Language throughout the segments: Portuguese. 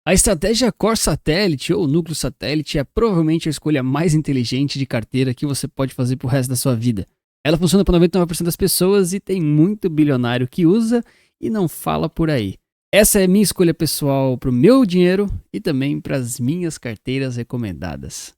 A estratégia Core Satellite ou Núcleo Satellite é provavelmente a escolha mais inteligente de carteira que você pode fazer pro resto da sua vida. Ela funciona para 99% das pessoas e tem muito bilionário que usa e não fala por aí. Essa é a minha escolha pessoal para o meu dinheiro e também para as minhas carteiras recomendadas.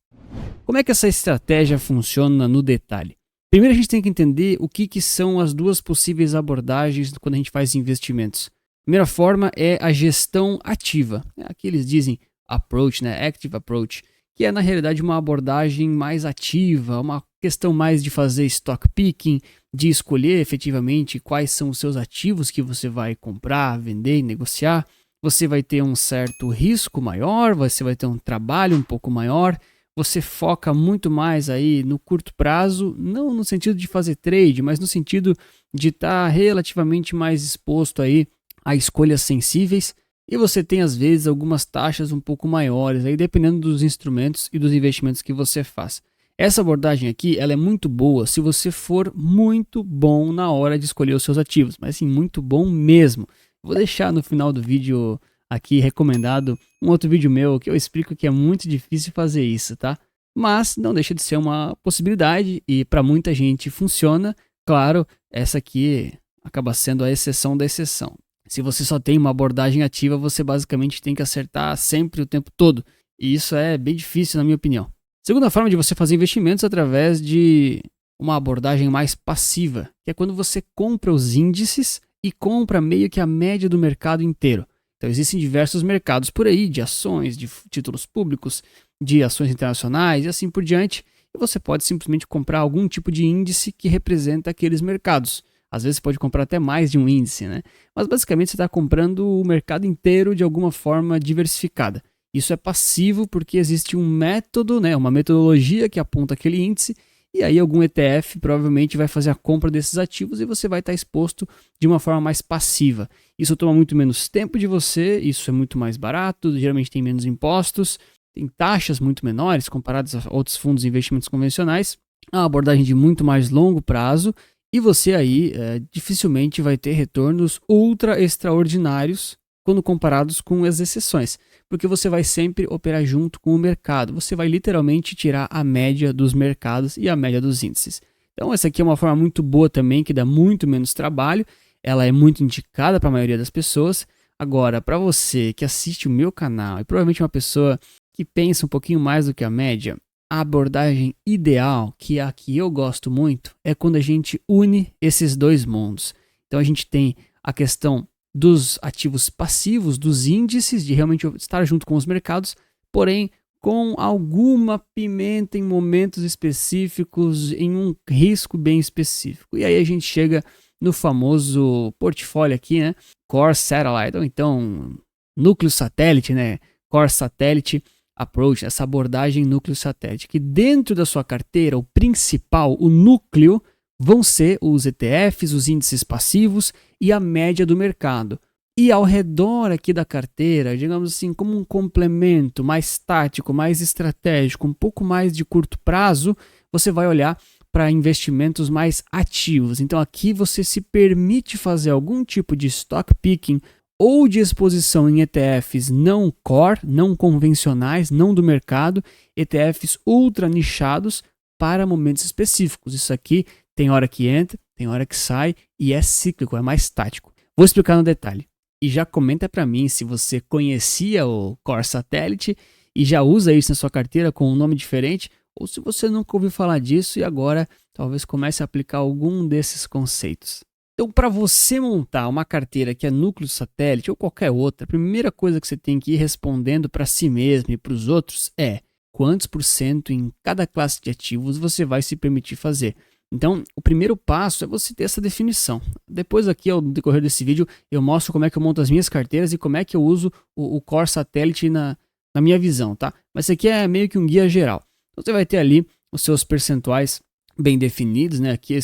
Como é que essa estratégia funciona no detalhe? Primeiro a gente tem que entender o que são as duas possíveis abordagens quando a gente faz investimentos. A primeira forma é a gestão ativa. Aqui eles dizem approach, né? Active approach, que é na realidade uma abordagem mais ativa, uma questão mais de fazer stock picking, de escolher efetivamente quais são os seus ativos que você vai comprar, vender e negociar. Você vai ter um certo risco maior, você vai ter um trabalho um pouco maior. Você foca muito mais aí no curto prazo, não no sentido de fazer trade, mas no sentido de estar relativamente mais exposto aí a escolhas sensíveis, e você tem às vezes algumas taxas um pouco maiores, aí dependendo dos instrumentos e dos investimentos que você faz. Essa abordagem aqui ela é muito boa se você for muito bom na hora de escolher os seus ativos, mas assim, muito bom mesmo. Vou deixar no final do vídeo aqui recomendado um outro vídeo meu que eu explico que é muito difícil fazer isso, tá? Mas não deixa de ser uma possibilidade e para muita gente funciona. Claro, essa aqui acaba sendo a exceção da exceção. Se você só tem uma abordagem ativa, você basicamente tem que acertar sempre o tempo todo. E isso é bem difícil, na minha opinião. Segunda forma de você fazer investimentos é através de uma abordagem mais passiva, que é quando você compra os índices e compra meio que a média do mercado inteiro. Então existem diversos mercados por aí, de ações, de títulos públicos, de ações internacionais e assim por diante. E você pode simplesmente comprar algum tipo de índice que representa aqueles mercados. Às vezes você pode comprar até mais de um índice, né? Mas basicamente você está comprando o mercado inteiro de alguma forma diversificada. Isso é passivo porque existe um método, né, uma metodologia que aponta aquele índice e aí algum ETF provavelmente vai fazer a compra desses ativos e você vai estar exposto de uma forma mais passiva. Isso toma muito menos tempo de você, isso é muito mais barato, geralmente tem menos impostos, tem taxas muito menores comparadas a outros fundos de investimentos convencionais, é uma abordagem de muito mais longo prazo e você aí dificilmente vai ter retornos ultra extraordinários quando comparados com as exceções, porque você vai sempre operar junto com o mercado, você vai literalmente tirar a média dos mercados e a média dos índices. Então essa aqui é uma forma muito boa também, que dá muito menos trabalho, ela é muito indicada para a maioria das pessoas. Agora, para você que assiste o meu canal e provavelmente uma pessoa que pensa um pouquinho mais do que a média, a abordagem ideal, que é a que eu gosto muito, é quando a gente une esses dois mundos. Então a gente tem a questão dos ativos passivos, dos índices, de realmente estar junto com os mercados, porém com alguma pimenta em momentos específicos, em um risco bem específico. E aí a gente chega no famoso portfólio aqui, né? Core Satellite, ou então Núcleo Satélite, né? Core Satellite Approach, essa abordagem núcleo satélite, que dentro da sua carteira, o principal, o núcleo, vão ser os ETFs, os índices passivos e a média do mercado. E ao redor aqui da carteira, digamos assim, como um complemento mais tático, mais estratégico, um pouco mais de curto prazo, você vai olhar para investimentos mais ativos. Então aqui você se permite fazer algum tipo de stock picking ou de exposição em ETFs não core, não convencionais, não do mercado, ETFs ultra nichados para momentos específicos. Isso aqui tem hora que entra, tem hora que sai e é cíclico, é mais tático. Vou explicar no detalhe. E já comenta para mim se você conhecia o Core Satellite e já usa isso na sua carteira com um nome diferente, ou se você nunca ouviu falar disso e agora talvez comece a aplicar algum desses conceitos. Então, para você montar uma carteira que é núcleo satélite ou qualquer outra, a primeira coisa que você tem que ir respondendo para si mesmo e para os outros é quantos por cento em cada classe de ativos você vai se permitir fazer. Então, o primeiro passo é você ter essa definição. Depois aqui, ao decorrer desse vídeo, eu mostro como é que eu monto as minhas carteiras e como é que eu uso o Core Satellite na minha visão, tá? Mas isso aqui é meio que um guia geral. Então, você vai ter ali os seus percentuais bem definidos, né? Aqui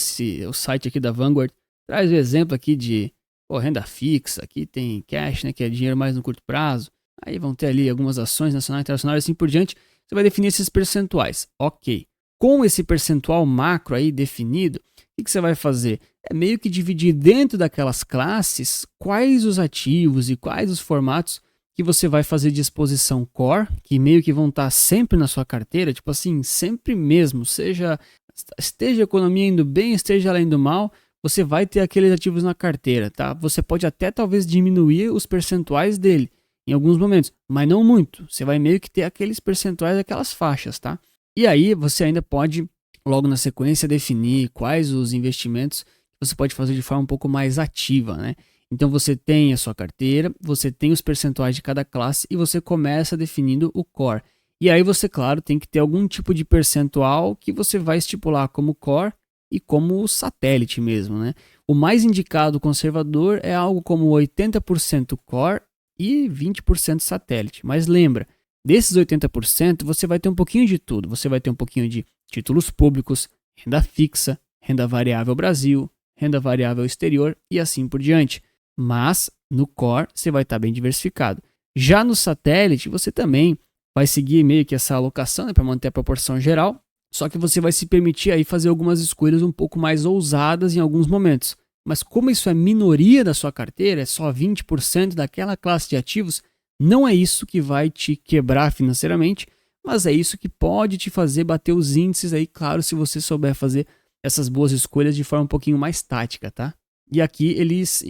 o site aqui da Vanguard traz o exemplo aqui de renda fixa, aqui tem cash, né, que é dinheiro mais no curto prazo. Aí vão ter ali algumas ações nacionais, internacionais e assim por diante. Você vai definir esses percentuais. Ok. Com esse percentual macro aí definido, o que você vai fazer? É meio que dividir dentro daquelas classes quais os ativos e quais os formatos que você vai fazer de exposição core, que meio que vão estar sempre na sua carteira, tipo assim, sempre mesmo, esteja a economia indo bem, esteja ela indo mal, você vai ter aqueles ativos na carteira, tá? Você pode até talvez diminuir os percentuais dele em alguns momentos, mas não muito. Você vai meio que ter aqueles percentuais, aquelas faixas, tá? E aí você ainda pode, logo na sequência, definir quais os investimentos que você pode fazer de forma um pouco mais ativa, né? Então você tem a sua carteira, você tem os percentuais de cada classe e você começa definindo o core. E aí você, claro, tem que ter algum tipo de percentual que você vai estipular como core e como satélite mesmo, né? O mais indicado conservador é algo como 80% core e 20% satélite. Mas lembra, desses 80% você vai ter um pouquinho de tudo. Você vai ter um pouquinho de títulos públicos, renda fixa, renda variável Brasil, renda variável exterior e assim por diante. Mas no core você vai estar bem diversificado. Já no satélite você também vai seguir meio que essa alocação, né, para manter a proporção geral, só que você vai se permitir aí fazer algumas escolhas um pouco mais ousadas em alguns momentos. Mas como isso é minoria da sua carteira, é só 20% daquela classe de ativos, não é isso que vai te quebrar financeiramente, mas é isso que pode te fazer bater os índices aí, claro, se você souber fazer essas boas escolhas de forma um pouquinho mais tática, tá? E aqui eles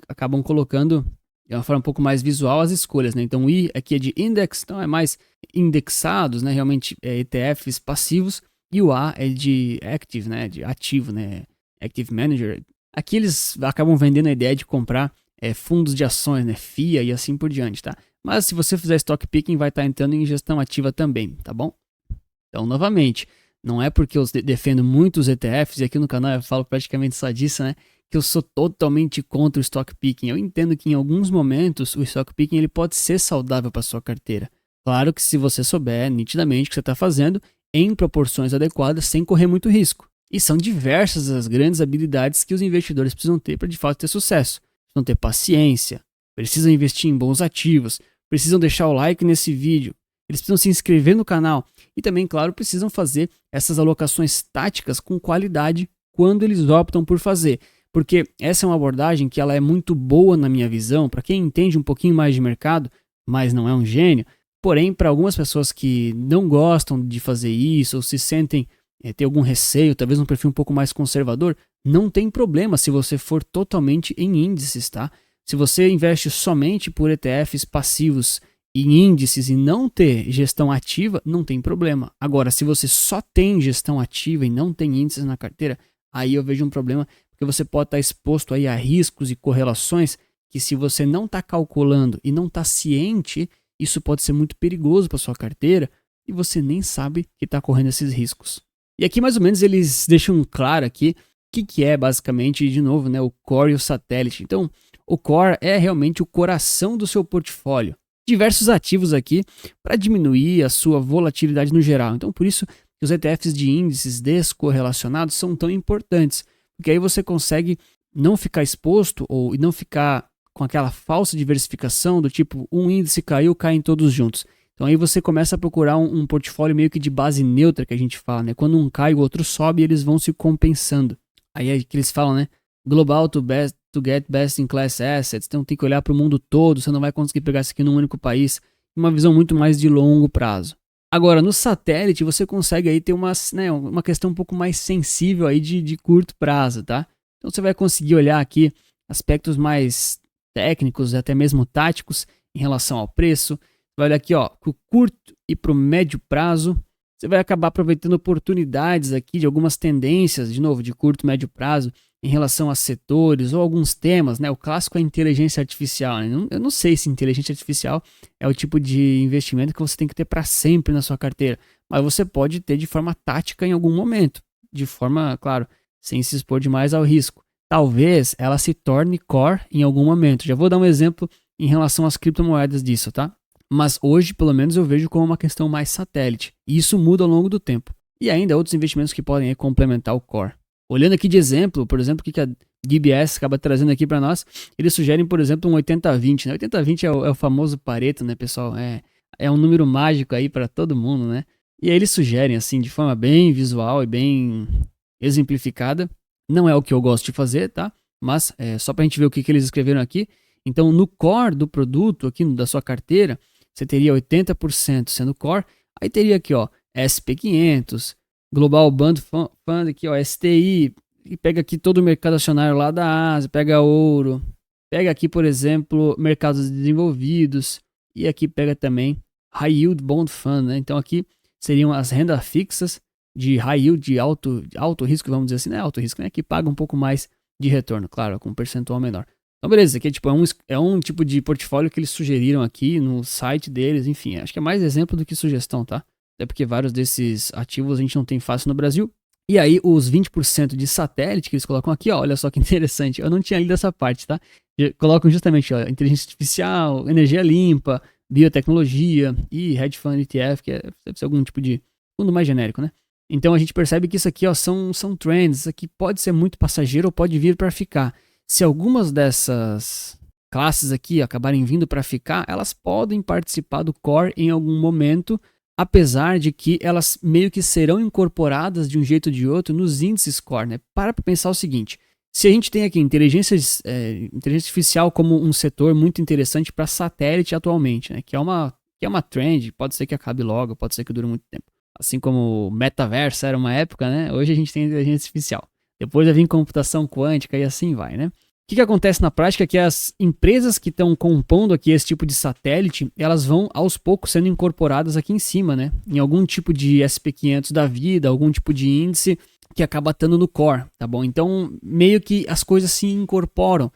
acabam colocando de uma forma um pouco mais visual as escolhas, né? Então o I aqui é de index, então é mais indexados, né? Realmente ETFs passivos, e o A é de active, né? De ativo, né? Active Manager. Aqui eles acabam vendendo a ideia de comprar fundos de ações, né? FIA e assim por diante, tá? Mas se você fizer stock picking, vai estar entrando em gestão ativa também, tá bom? Então, novamente, não é porque eu defendo muitos ETFs, e aqui no canal eu falo praticamente só disso, né? Que eu sou totalmente contra o stock picking. Eu entendo que em alguns momentos o stock picking ele pode ser saudável para sua carteira. Claro que se você souber nitidamente o que você está fazendo em proporções adequadas, sem correr muito risco. E são diversas as grandes habilidades que os investidores precisam ter para de fato ter sucesso. Precisam ter paciência, precisam investir em bons ativos, precisam deixar o like nesse vídeo, eles precisam se inscrever no canal e também, claro, precisam fazer essas alocações táticas com qualidade quando eles optam por fazer. Porque essa é uma abordagem que ela é muito boa na minha visão, para quem entende um pouquinho mais de mercado, mas não é um gênio. Porém, para algumas pessoas que não gostam de fazer isso, ou se sentem ter algum receio, talvez um perfil um pouco mais conservador, não tem problema se você for totalmente em índices, tá? Se você investe somente por ETFs passivos em índices e não ter gestão ativa, não tem problema. Agora, se você só tem gestão ativa e não tem índices na carteira, aí eu vejo um problema, porque você pode estar exposto aí a riscos e correlações que, se você não está calculando e não está ciente, isso pode ser muito perigoso para sua carteira e você nem sabe que está correndo esses riscos. E aqui mais ou menos eles deixam claro aqui o que é basicamente, de novo, né, o core e o satélite. Então, o core é realmente o coração do seu portfólio. Diversos ativos aqui para diminuir a sua volatilidade no geral. Então, por isso que os ETFs de índices descorrelacionados são tão importantes, porque aí você consegue não ficar exposto ou não ficar com aquela falsa diversificação do tipo, um índice caiu, caem todos juntos. Então aí você começa a procurar um portfólio meio que de base neutra, que a gente fala, né? Quando um cai, o outro sobe e eles vão se compensando. Aí é que eles falam, né? Global to get best in class assets. Então tem que olhar para o mundo todo, você não vai conseguir pegar isso aqui num único país. Uma visão muito mais de longo prazo. Agora, no satélite, você consegue aí ter uma questão um pouco mais sensível aí de curto prazo, tá? Então você vai conseguir olhar aqui aspectos mais técnicos, até mesmo táticos, em relação ao preço. Vai olhar aqui, ó, para o curto e para o médio prazo. Você vai acabar aproveitando oportunidades aqui de algumas tendências, de novo, de curto e médio prazo, em relação a setores ou alguns temas, né? O clássico é a inteligência artificial, né? Eu não sei se inteligência artificial é o tipo de investimento que você tem que ter para sempre na sua carteira, mas você pode ter de forma tática em algum momento, de forma, claro, sem se expor demais ao risco. Talvez ela se torne core em algum momento. Já vou dar um exemplo em relação às criptomoedas disso, tá? Mas hoje, pelo menos, eu vejo como uma questão mais satélite. E isso muda ao longo do tempo. E ainda outros investimentos que podem complementar o core. Olhando aqui de exemplo, por exemplo, o que a DBS acaba trazendo aqui para nós, eles sugerem, por exemplo, um 80-20. Né? 80-20 é o famoso Pareto, né, pessoal? É um número mágico aí para todo mundo, né? E aí eles sugerem, assim, de forma bem visual e bem exemplificada. Não é o que eu gosto de fazer, tá? Mas é só para a gente ver o que eles escreveram aqui. Então, no core do produto, aqui da sua carteira, você teria 80% sendo core. Aí teria aqui, ó, SP500, Global Bond Fund, aqui, ó, STI, e pega aqui todo o mercado acionário lá da Ásia, pega ouro, pega aqui, por exemplo, mercados desenvolvidos, e aqui pega também High Yield Bond Fund, né? Então aqui seriam as rendas fixas de high yield, de alto risco, vamos dizer assim, não é alto risco, né? Que paga um pouco mais de retorno, claro, com um percentual menor. Então beleza, aqui tipo, é um tipo de portfólio que eles sugeriram aqui no site deles, enfim, acho que é mais exemplo do que sugestão, tá? Até porque vários desses ativos a gente não tem fácil no Brasil. E aí os 20% de satélite que eles colocam aqui, ó, olha só que interessante, eu não tinha lido essa parte, tá? Colocam justamente, ó, inteligência artificial, energia limpa, biotecnologia e hedge fund ETF, que deve ser algum tipo de fundo mais genérico, né? Então a gente percebe que isso aqui, ó, são trends, isso aqui pode ser muito passageiro ou pode vir para ficar. Se algumas dessas classes aqui acabarem vindo para ficar, elas podem participar do core em algum momento, apesar de que elas meio que serão incorporadas de um jeito ou de outro nos índices core, né? Para pensar o seguinte, se a gente tem aqui inteligência artificial como um setor muito interessante para satélite atualmente, né? Que é uma trend, pode ser que acabe logo, pode ser que dure muito tempo. Assim como o metaverso era uma época, né? Hoje a gente tem inteligência artificial. Depois vai vir computação quântica e assim vai, né? O que acontece na prática é que as empresas que estão compondo aqui esse tipo de satélite, elas vão aos poucos sendo incorporadas aqui em cima, né? Em algum tipo de SP500 da vida, algum tipo de índice que acaba estando no core, tá bom? Então, meio que as coisas se incorporam.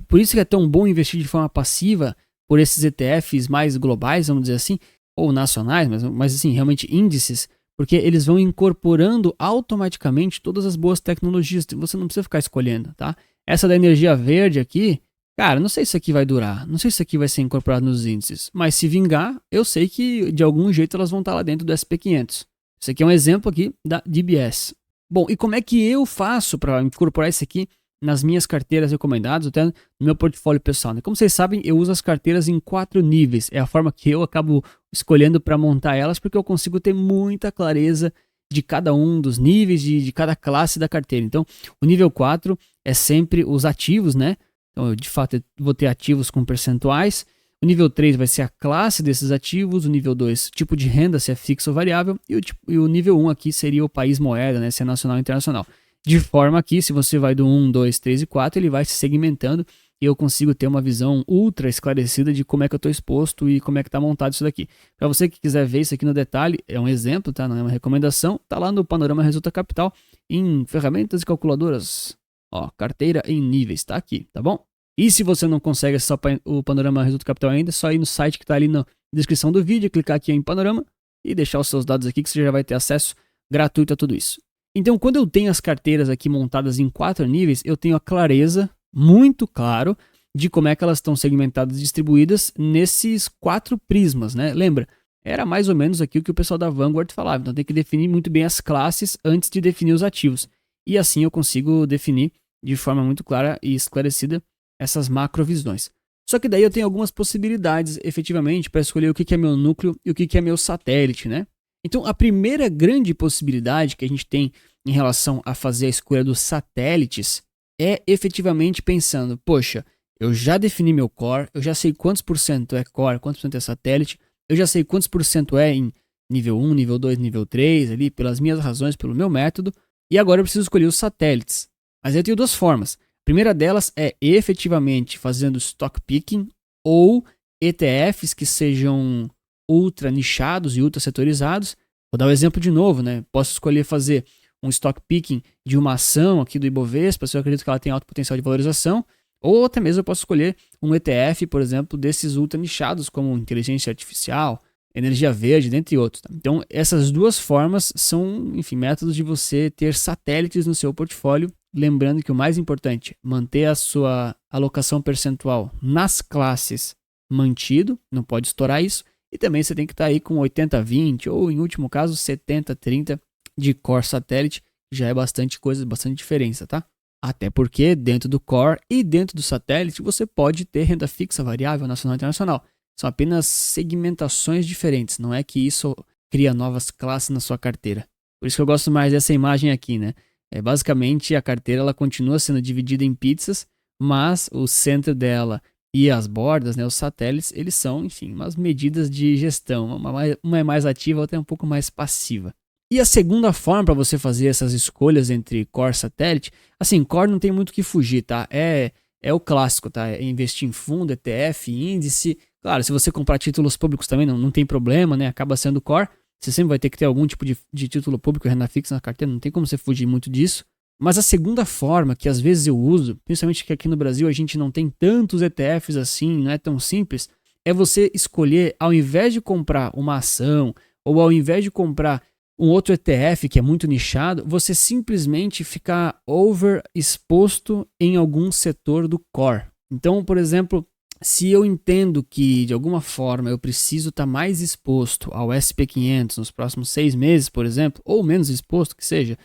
Por isso que é tão bom investir de forma passiva por esses ETFs mais globais, vamos dizer assim, ou nacionais, mas assim, realmente índices, porque eles vão incorporando automaticamente todas as boas tecnologias, você não precisa ficar escolhendo, tá? Essa da energia verde aqui, cara, não sei se isso aqui vai durar, não sei se isso aqui vai ser incorporado nos índices, mas se vingar, eu sei que de algum jeito elas vão estar lá dentro do SP500. Isso aqui é um exemplo aqui da DBS. Bom, e como é que eu faço para incorporar isso aqui nas minhas carteiras recomendadas, até no meu portfólio pessoal, né? Como vocês sabem, eu uso as carteiras em 4 níveis. É a forma que eu acabo escolhendo para montar elas, porque eu consigo ter muita clareza de cada um dos níveis, de cada classe da carteira. Então, o nível 4 é sempre os ativos, né? Então, eu de fato vou ter ativos com percentuais. O nível 3 vai ser a classe desses ativos. O nível 2, tipo de renda, se é fixo ou variável. E o nível 1 aqui seria o país moeda, né? Se é nacional ou internacional. De forma que, se você vai do 1, 2, 3 e 4, ele vai se segmentando e eu consigo ter uma visão ultra esclarecida de como é que eu estou exposto e como é que está montado isso daqui. Para você que quiser ver isso aqui no detalhe, é um exemplo, tá? Não é uma recomendação. Tá lá no Panorama Resulta Capital, em ferramentas e calculadoras. Ó, carteira em níveis, tá aqui, tá bom? E se você não consegue acessar o Panorama Resulta Capital ainda, é só ir no site que está ali na descrição do vídeo, clicar aqui em Panorama e deixar os seus dados aqui que você já vai ter acesso gratuito a tudo isso. Então, quando eu tenho as carteiras aqui montadas em 4 níveis, eu tenho a clareza, muito claro, de como é que elas estão segmentadas e distribuídas nesses 4 prismas, né? Lembra? Era mais ou menos aqui o que o pessoal da Vanguard falava. Então, tem que definir muito bem as classes antes de definir os ativos. E assim eu consigo definir de forma muito clara e esclarecida essas macrovisões. Só que daí eu tenho algumas possibilidades, efetivamente, para escolher o que é meu núcleo e o que é meu satélite, né? Então, a primeira grande possibilidade que a gente tem em relação a fazer a escolha dos satélites é efetivamente pensando, poxa, eu já defini meu core, eu já sei quantos por cento é core, quantos por cento é satélite, eu já sei quantos por cento é em nível 1, nível 2, nível 3, ali, pelas minhas razões, pelo meu método, e agora eu preciso escolher os satélites. Mas eu tenho 2 formas. A primeira delas é efetivamente fazendo stock picking ou ETFs que sejam ultra nichados e ultra setorizados. Vou dar o exemplo de novo, né? Posso escolher fazer um stock picking de uma ação aqui do Ibovespa, se eu acredito que ela tem alto potencial de valorização, ou até mesmo eu posso escolher um ETF, por exemplo, desses ultra nichados, como inteligência artificial, energia verde, dentre outros. Tá? Então, essas 2 formas são, enfim, métodos de você ter satélites no seu portfólio, lembrando que o mais importante, manter a sua alocação percentual nas classes mantido, não pode estourar isso, e também você tem que estar aí com 80-20 ou, em último caso, 70-30 de core satélite, que já é bastante coisa, bastante diferença, tá? Até porque dentro do core e dentro do satélite você pode ter renda fixa, variável, nacional e internacional. São apenas segmentações diferentes, não é que isso cria novas classes na sua carteira. Por isso que eu gosto mais dessa imagem aqui, né? Basicamente a carteira ela continua sendo dividida em pizzas, mas o centro dela E as bordas, né, os satélites, eles são, enfim, umas medidas de gestão. Uma é mais ativa, a outra é um pouco mais passiva. E a segunda forma para você fazer essas escolhas entre core e satélite, assim, core não tem muito o que fugir, tá? É o clássico, tá? É investir em fundo, ETF, índice. Claro, se você comprar títulos públicos também não tem problema, né? Acaba sendo core. Você sempre vai ter que ter algum tipo de título público, renda fixa na carteira, não tem como você fugir muito disso. Mas a segunda forma, que às vezes eu uso, principalmente que aqui no Brasil a gente não tem tantos ETFs assim, não é tão simples, é você escolher, ao invés de comprar uma ação, ou ao invés de comprar um outro ETF que é muito nichado, você simplesmente ficar overexposto em algum setor do core. Então, por exemplo, se eu entendo que de alguma forma eu preciso estar mais exposto ao SP500 nos próximos 6 meses, por exemplo, ou menos exposto que seja,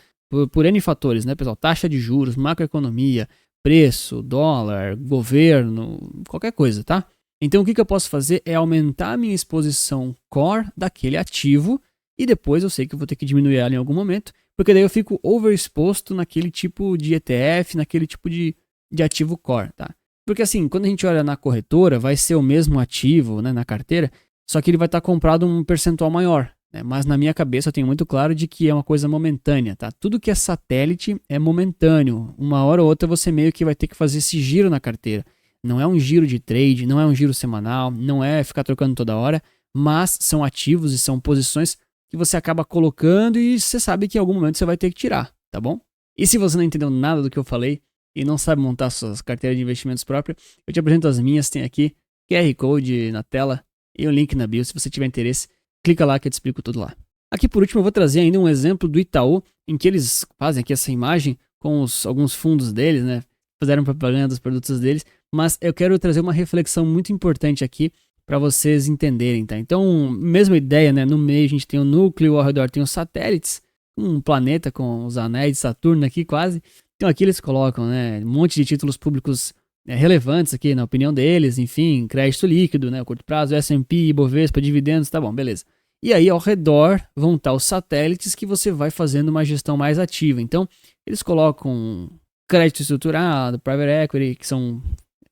por N fatores, né, pessoal? Taxa de juros, macroeconomia, preço, dólar, governo, qualquer coisa, tá? Então o que eu posso fazer é aumentar a minha exposição core daquele ativo e depois eu sei que eu vou ter que diminuir ela em algum momento, porque daí eu fico overexposto naquele tipo de ETF, naquele tipo de ativo core, tá? Porque assim, quando a gente olha na corretora, vai ser o mesmo ativo, né, na carteira, só que ele vai estar comprado um percentual maior. Mas na minha cabeça eu tenho muito claro de que é uma coisa momentânea, tá? Tudo que é satélite é momentâneo. Uma hora ou outra você meio que vai ter que fazer esse giro na carteira. Não é um giro de trade, não é um giro semanal, não é ficar trocando toda hora, mas são ativos e são posições que você acaba colocando e você sabe que em algum momento você vai ter que tirar, tá bom? E se você não entendeu nada do que eu falei e não sabe montar suas carteiras de investimentos próprias, eu te apresento as minhas, tem aqui QR Code na tela e um link na bio se você tiver interesse. Clica lá que eu te explico tudo lá. Aqui por último eu vou trazer ainda um exemplo do Itaú, em que eles fazem aqui essa imagem com alguns fundos deles, né? Fizeram propaganda dos produtos deles, mas eu quero trazer uma reflexão muito importante aqui para vocês entenderem, tá? Então, mesma ideia, né? No meio a gente tem o núcleo, ao redor tem os satélites, um planeta com os anéis de Saturno aqui quase. Então aqui eles colocam, né, um monte de títulos públicos relevantes aqui na opinião deles, enfim, crédito líquido, né, curto prazo, S&P, Ibovespa, dividendos, tá bom, beleza. E aí ao redor vão estar os satélites que você vai fazendo uma gestão mais ativa. Então eles colocam crédito estruturado, private equity, que são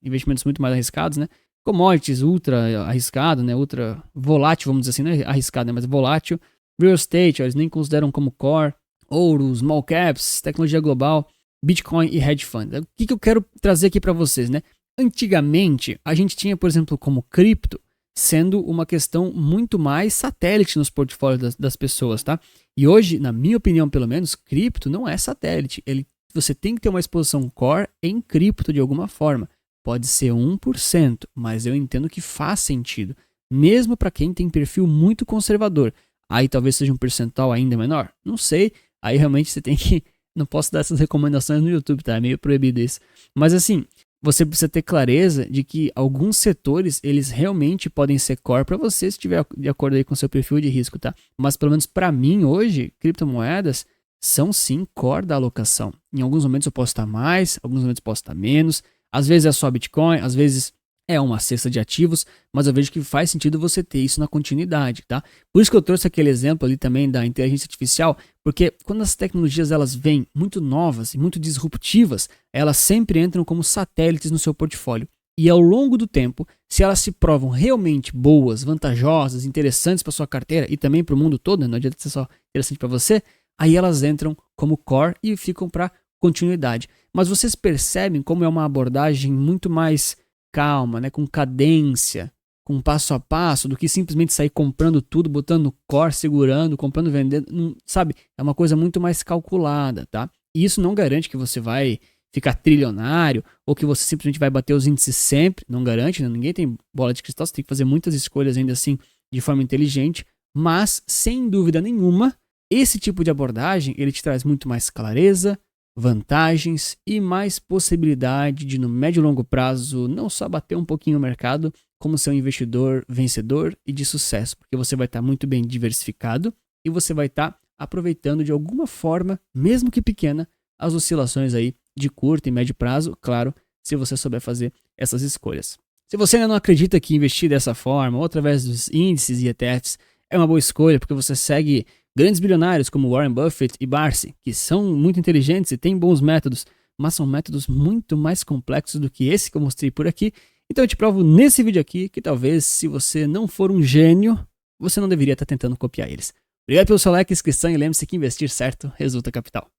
investimentos muito mais arriscados, né, commodities ultra arriscado, né, ultra volátil, vamos dizer assim, não é arriscado, né, mas volátil, real estate, eles nem consideram como core, ouro, small caps, tecnologia global, Bitcoin e hedge fund. O que eu quero trazer aqui para vocês, né? Antigamente, a gente tinha, por exemplo, como cripto, sendo uma questão muito mais satélite nos portfólios das pessoas, tá? E hoje, na minha opinião, pelo menos, cripto não é satélite. Você tem que ter uma exposição core em cripto de alguma forma. Pode ser 1%, mas eu entendo que faz sentido. Mesmo para quem tem perfil muito conservador. Aí talvez seja um percentual ainda menor. Não sei. Aí realmente você tem que... Não posso dar essas recomendações no YouTube, tá? É meio proibido isso. Mas assim, você precisa ter clareza de que alguns setores, eles realmente podem ser core para você, se estiver de acordo aí com o seu perfil de risco, tá? Mas pelo menos para mim hoje, criptomoedas são sim core da alocação. Em alguns momentos eu posso estar mais, alguns momentos eu posso estar menos. Às vezes é só Bitcoin, às vezes é uma cesta de ativos, mas eu vejo que faz sentido você ter isso na continuidade, tá? Por isso que eu trouxe aquele exemplo ali também da inteligência artificial, porque quando as tecnologias elas vêm muito novas e muito disruptivas, elas sempre entram como satélites no seu portfólio. E ao longo do tempo, se elas se provam realmente boas, vantajosas, interessantes para sua carteira e também para o mundo todo, né? Não adianta ser só interessante para você, aí elas entram como core e ficam para continuidade. Mas vocês percebem como é uma abordagem muito mais calma, né, com cadência, com passo a passo, do que simplesmente sair comprando tudo, botando no core, segurando, comprando, vendendo, não, sabe? É uma coisa muito mais calculada, tá? E isso não garante que você vai ficar trilionário ou que você simplesmente vai bater os índices sempre, não garante, né? Ninguém tem bola de cristal, você tem que fazer muitas escolhas ainda assim de forma inteligente, mas sem dúvida nenhuma, esse tipo de abordagem, ele te traz muito mais clareza, vantagens e mais possibilidade de no médio e longo prazo não só bater um pouquinho o mercado, como ser um investidor vencedor e de sucesso, porque você vai estar muito bem diversificado e você vai estar aproveitando de alguma forma, mesmo que pequena, as oscilações aí de curto e médio prazo, claro, se você souber fazer essas escolhas. Se você ainda não acredita que investir dessa forma ou através dos índices e ETFs é uma boa escolha, porque você segue grandes bilionários como Warren Buffett e Barsi, que são muito inteligentes e têm bons métodos, mas são métodos muito mais complexos do que esse que eu mostrei por aqui, Então eu te provo nesse vídeo aqui que talvez, se você não for um gênio, você não deveria estar tentando copiar eles. Obrigado pelo seu like, inscrição e lembre-se que investir certo resulta capital.